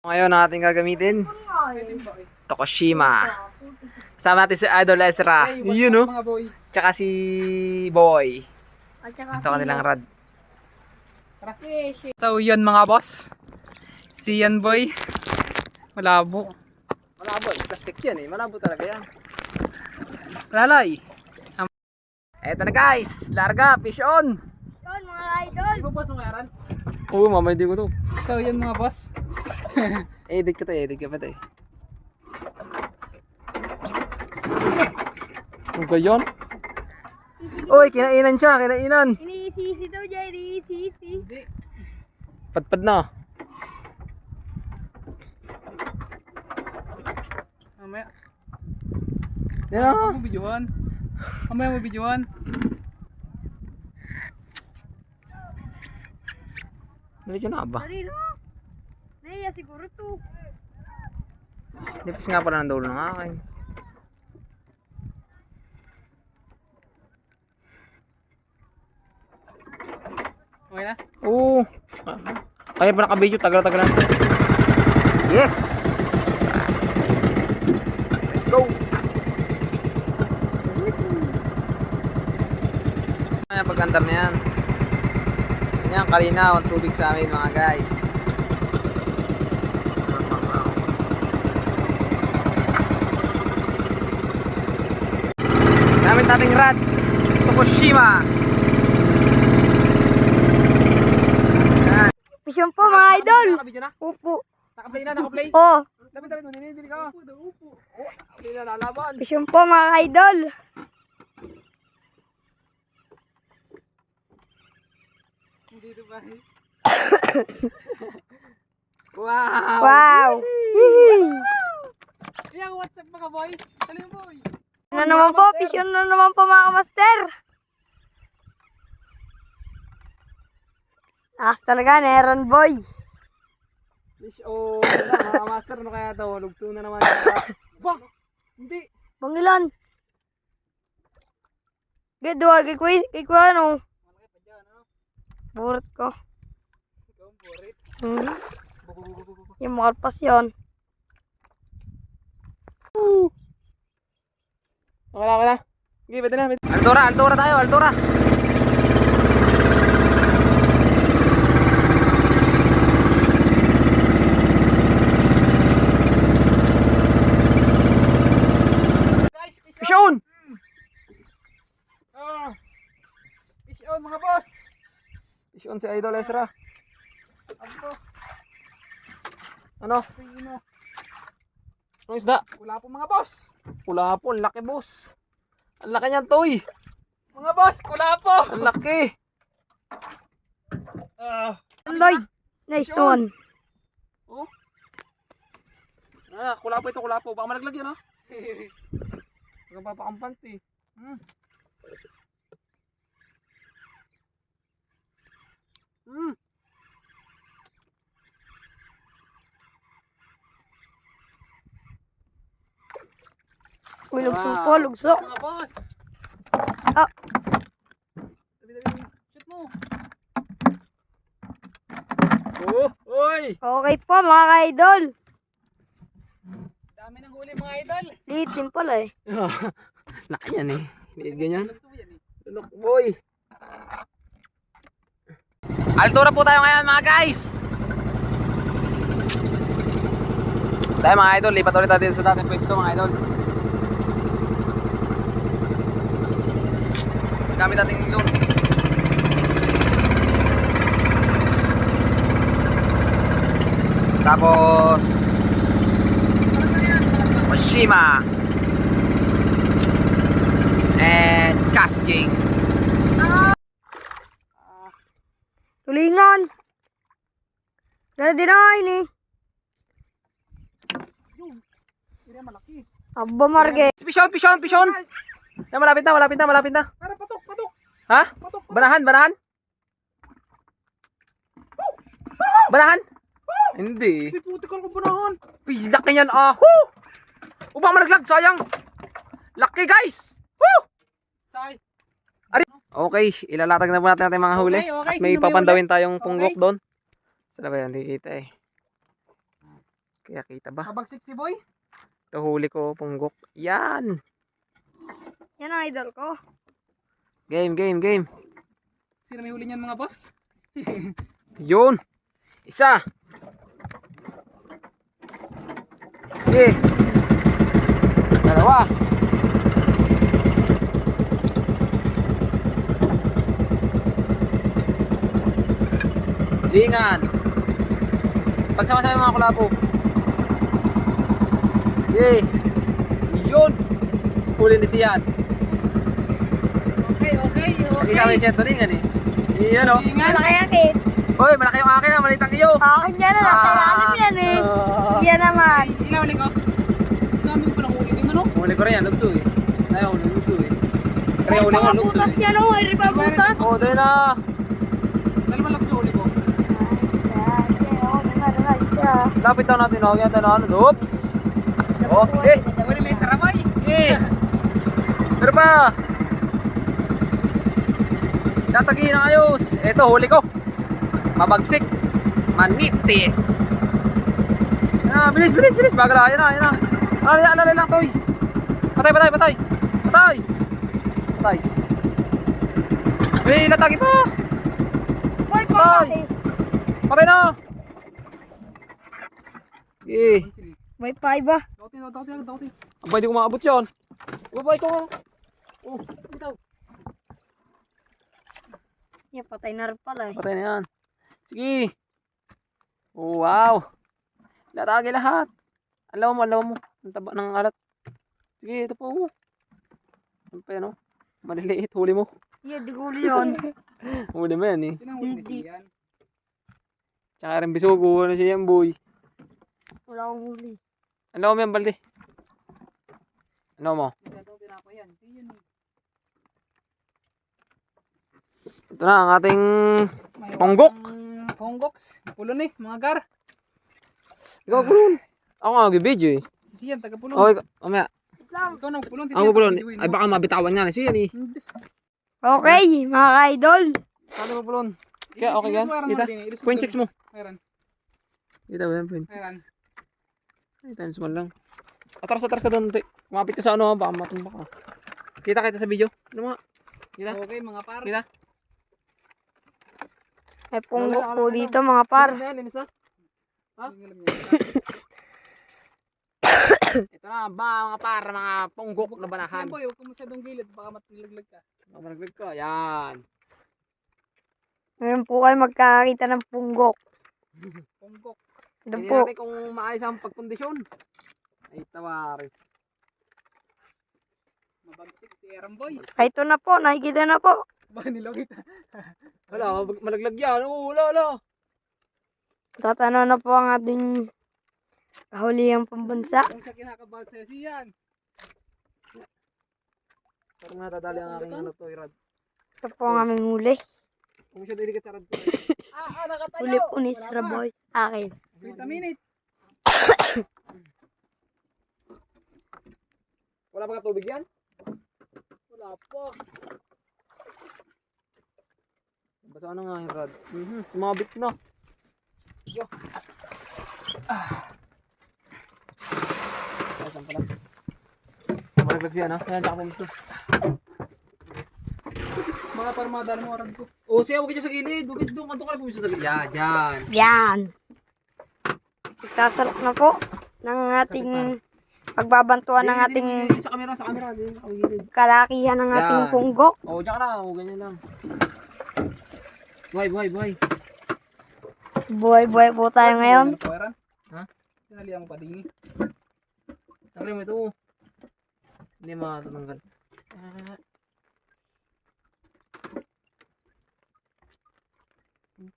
Ngayon natin gagamitin Tokushima. Kasama natin si Idol Ezra. Yun no? Tsaka si Boy. Ito kanilang rad. So yun mga boss. Si yan boy. Malabo. Malabo, plastic yan eh. Malabo talaga yan. Lalay. Eto na guys, larga, fish on. Yun mga idol. Di ba boss ang kayaran? Oo, mamay di ko to. So yun mga boss. Edit ko to, edit ko pa to eh. Ano ba yun? Uy, kinainan siya, kinainan. Iniisisi daw dyan, iniisisi. Hindi. Padpad na. Mamaya. Yan ah. Mamaya mo videoan. Mamaya mo videoan. Medyo na ba? Sorry no. Naiya siguro to. Nipis nga pala ng dulo ng akin. Okay na? Oo. Kaya pa naka-video, tagal-tagal na. Yes! Let's go! Ayan, pag-andar na yan. Yan, kalinaw ang tubig sa amin mga guys. Gamit nating rad, Tokushima. Mission po mga idol. Nakabidyo na? Upo. Nakaplay na, nakaplay. Oh, Dapat, maninindili ka. Upo. Oh, nakaplay na, lalaban. mission po mga idol. Dito ba? Wow! Wow. Hihi. Yang WhatsApp mga boys. Salim boy. Ano naman po, mission na naman po mga master. Takas talaga, Neron boy. Fish on. Mga master, ano kaya ito? Lugso na naman. Bah! Hindi. Bangilan. Gidwa, kikuha ano. Burit ko. Yung makalpas yun. Wala ka na. Sige, pwede na. Altura, altura tayo, altura. Fish on! Fish on mga boss. Fish on si Idol Ezra. Ano? Anong isda? Wala po mga boss. Pula po, ang laki boss. Ang laki niyan, Toy. Mga boss, kula po. Ang laki. Lloyd. Nice one. Oh. Kulapo ito, kulapo. Baka malaglag yan, ha? Huwag papakampant, eh. Uy, lugso po, lugso. Mga boss. Ah, Shoot mo. Oh, oy! okay po mga idol. Dami ng huli mga idol. Litin pala eh. Laki yan, eh. Liit ganyan. Lugso yan eh. Look, boy. Altura po tayo ngayon, mga guys. Tayo mga idol, lipat ulit natin sa dating pwesto, mga idol. Gamit natin lure. Tapos Tokushima and casking. Tulingan. Gara din na ini. Hindi malaki. Abba Marge. Pishon, pishon, pishon. Na, malapit na, malapit na, malapit na. Para patok, patok. Ha? Banahan, banahan. Banahan? Hindi. Puti ko ng banahan. Laki niyan, ah. Woo! Upang malaglag, sayang. Laki, guys. Woo! Say. Okay, ilalatag na po natin ating mga huli. Okay, okay. At may Sino may papandawin huli? tayong punggok Okay. doon. Saan ba yan? Hindi kita eh. Kaya kita ba? Kabagsik si Boy. Ito huli ko, punggok. Yan! Yan ang idol ko. Game, game, game. Sino may huli niyan mga boss? Yun! Isa! Okay. Dalawa! Lingan! Pagsama-sama yung mga kulabo. Okay. Yun! Huli ni siyan. Okay. Hindi sa amin siya ito lingan eh. Iyan o. Malaki akin. Hoy, malaki yung akin ah. Maliit ang iyo. Akin yan na. Nasa ilalim yan eh. Yan naman. Ilaw ko. Dami ko palang huli din ano? Huli ko rin yan, lugso eh. Ayaw, lugso eh. Kaya Ay, huli mo, mga lugso butas eh. niya no. Ay, riba butas. Oo, dahil na. Dalawa lang sa huli ko. Lapit daw natin oh. Yan tayo na ano. Oops. Okay. Huli may saramay. Eh. Pero pa. Tatagin na ayos. Ito, huli ko. Mabagsik. Manitis. Bilis. Bagala. Yan na. Alala lang, toy. Patay. Eh, latagi pa. Boy, pamaki. Patay na. Eh. Boy, paiba. Dauti. Abay, di ko maabot yun. Babay ko. Oh, bitaw. Yan, patay na rin pala eh. Patay na yan. Sige. Oh, wow. Latagi lahat. Alaw mo. Ang taba ng alat. Sige, ito po. Ano pa yan, oh? Maliliit. Huli mo. Yan, di ko uli yun. Huli mo yan, eh. Pinahuli Hindi. ni yan. Tsaka rin bisugo na siya yan, boy. Wala akong huli. Alaw mo yan, balde. Ano mo? Ito pinapa yan. Yan eh. Ito na ang ating ponggok. Ponggoks. Pulon eh, mga gar. Ikaw, pulon. Ako nga, mag-video eh. Si Sian, taga pulon. Oh, mamaya. Lang. Ikaw nang pulon. Ako pulon. Ay, baka mabitawan nga na siya eh. Okay, mga ka-idol. Sabi mo pulon. Kaya okay yan. Kita. 0.6 mo. Meron. Kita ba yan? 0.6. Meron. Ay, times 1 lang. Atras ka doon. Kumapit ka sa ano, baka matumba ka. Kita sa video. Ano mga? Kita. Okay, mga par. Kita. May punggok po dito mga par. Linis na. Ha? Alam niya. Ito na ba mga par, mga ponggok na banahan. Sian boy, huwag ka masyadong gilid. Baka matilaglag ka. Baka malaglag ka. Yan. Ngayon po kayo magkakita ng punggok. Ponggok. Ito Hindi po. natin kung maayos ang pagkondisyon. Ay, tawari. Mabagsik si Aaron boys. Ay, ito na po. Nakikita na po. Ba, nilaw kita. Wala, malaglag yan. Oo, wala. Tatanaw na po ang ating kahulihang pambansa. Kung siya kinakabahan sa'yo, Sian. Parang natadali ang aking ano to, Irad. Ito po ang aming huli. Kung siya diligat sa rad ko. Nakatayo. Huli po ni Sir Boy. Akin. Wait a minute. Wala pa ka tubig yan? Wala po. Basta ano nga yung rad. Sumabit na. Yo. Saan pala? Malaglag siya, no? Ayan, tsaka pumisto. Mga par madali mo arad ko. Oo, siya, huwag ka sa gilid. Doon ka pumisto sa gilid. Yan, dyan. Yan. Itasalok na po ng ating pagbabantuan ng ating Sa camera. Din, sa gilid. kalakihan ng ating Yan. punggok. Oo, dyan ka na. Oo, ganyan lang. Buhay. Buhay-buhay po tayo ngayon. Ha? Sinalihan mo pa din eh. Tanggalin mo ito. Hindi matatanggal.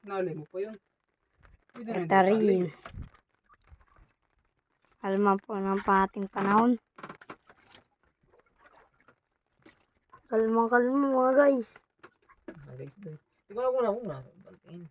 Sinali mo pa yun. Pwede na Ito rin. Kalma po ng pating panahon. Kalma mga guys. Ikaw na muna. Bantingin.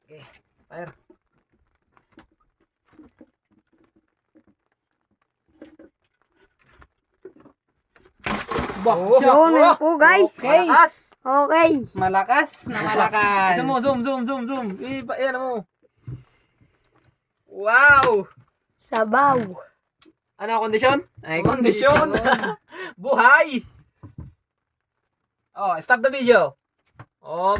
Okay, fire. Yun na po guys. Okay. Malakas. Okay. Malakas na malakas. Zoom mo, zoom. Ayan mo. Wow! Sabaw. Ano ang kondisyon? Ay, kondisyon! Buhay! Oh, stop the video. Oh,